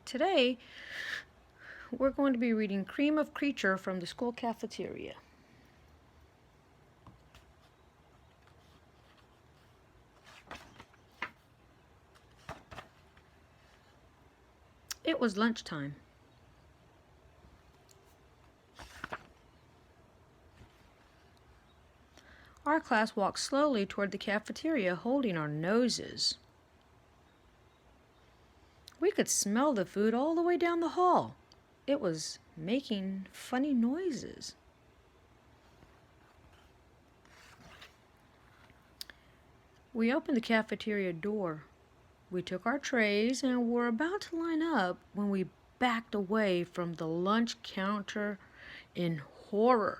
Today, we're going to be reading Cream of Creature from the school cafeteria. It was lunchtime. Our class walked slowly toward the cafeteria, holding our noses. We could smell the food all the way down the hall. It was making funny noises. We opened the cafeteria door. We took our trays and were about to line up when we backed away from the lunch counter in horror.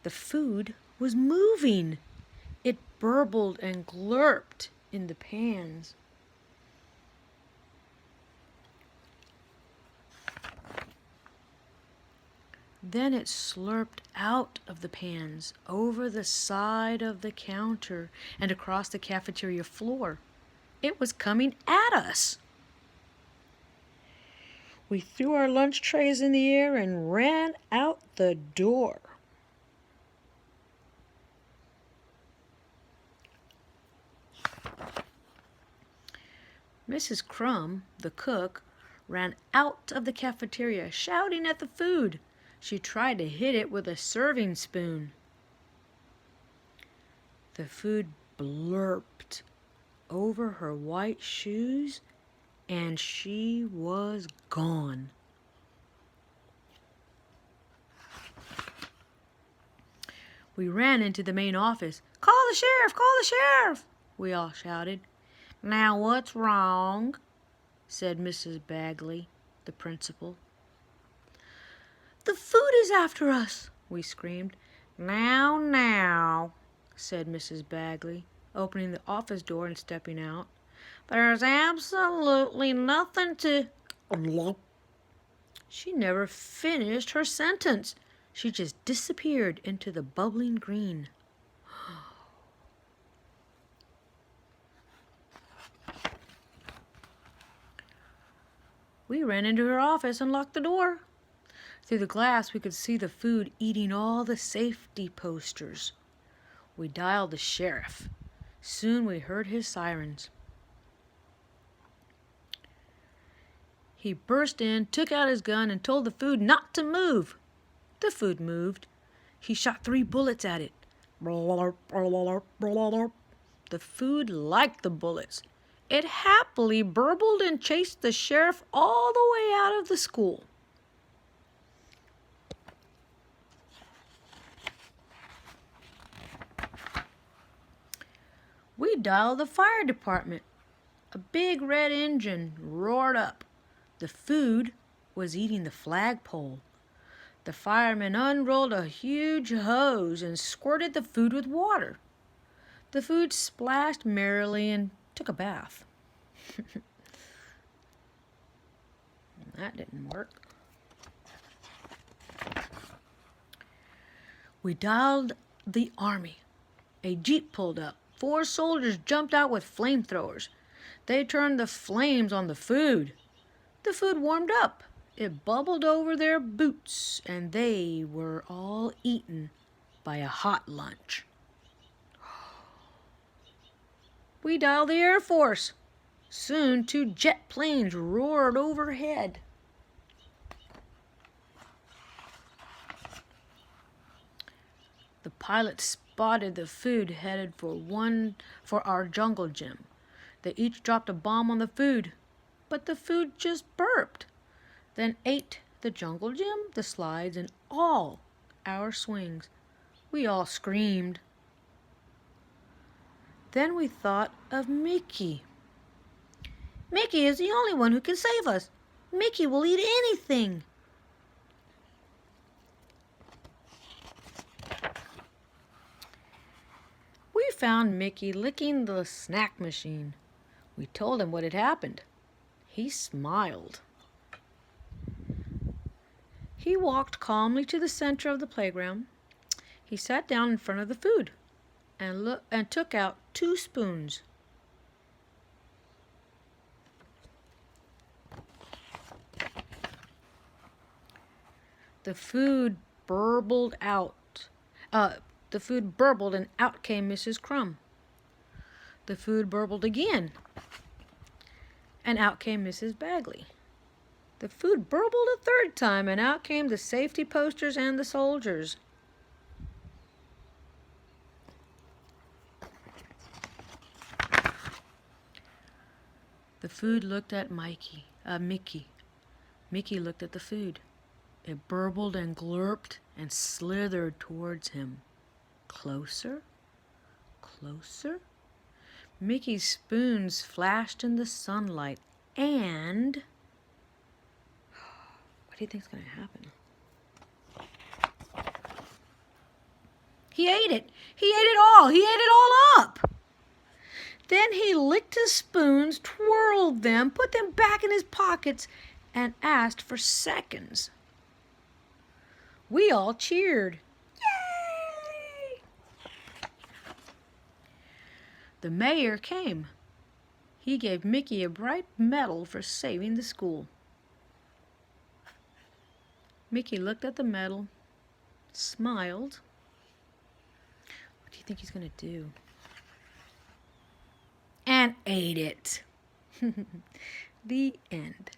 The food was moving. It burbled and glurped in the pans. Then it slurped out of the pans, over the side of the counter, and across the cafeteria floor. It was coming at us. We threw our lunch trays in the air and ran out the door. Mrs. Crumb, the cook, ran out of the cafeteria, shouting at the food. She tried to hit it with a serving spoon. The food blurped over her white shoes, and she was gone. We ran into the main office. "Call the sheriff! Call the sheriff!" we all shouted. "Now what's wrong?" said Mrs. Bagley, the principal. "The food is after us!" we screamed. Now, said Mrs. Bagley, opening the office door and stepping out. "There's absolutely nothing to—" She never finished her sentence. She just disappeared into the bubbling green. We ran into her office and locked the door. Through the glass, we could see the food eating all the safety posters. We dialed the sheriff. Soon we heard his sirens. He burst in, took out his gun, and told the food not to move. The food moved. He shot 3 bullets at it. The food liked the bullets. It happily burbled and chased the sheriff all the way out of the school. We dialed the fire department. A big red engine roared up. The food was eating the flagpole. The firemen unrolled a huge hose and squirted the food with water. The food splashed merrily and took a bath. That didn't work. We dialed the army. A jeep pulled up. 4 soldiers jumped out with flamethrowers. They turned the flames on the food. The food warmed up. It bubbled over their boots, and they were all eaten by a hot lunch. We dialed the Air Force. Soon 2 jet planes roared overhead. The pilots spotted the food headed for our jungle gym. They each dropped a bomb on the food, but the food just burped, then ate the jungle gym, the slides, and all our swings. We all screamed. Then we thought of Mickey. Mickey is the only one who can save us. Mickey will eat anything. We found Mickey licking the snack machine. We told him what had happened. He smiled. He walked calmly to the center of the playground. He sat down in front of the food and took out 2 spoons. The food burbled out. The food burbled and out came Mrs. Crumb. The food burbled again, and out came Mrs. Bagley. The food burbled a third time, and out came the safety posters and the soldiers. The food looked at Mickey. Mickey looked at the food. It burbled and glurped and slithered towards him. Closer, closer. Mickey's spoons flashed in the sunlight, and what do you think's going to happen? He ate it. He ate it all. He ate it all up. Then he licked his spoons, twirled them, put them back in his pockets, and asked for seconds. We all cheered. Yay! The mayor came. He gave Mickey a bright medal for saving the school. Mickey looked at the medal, smiled. What do you think he's going to do? And ate it. The end.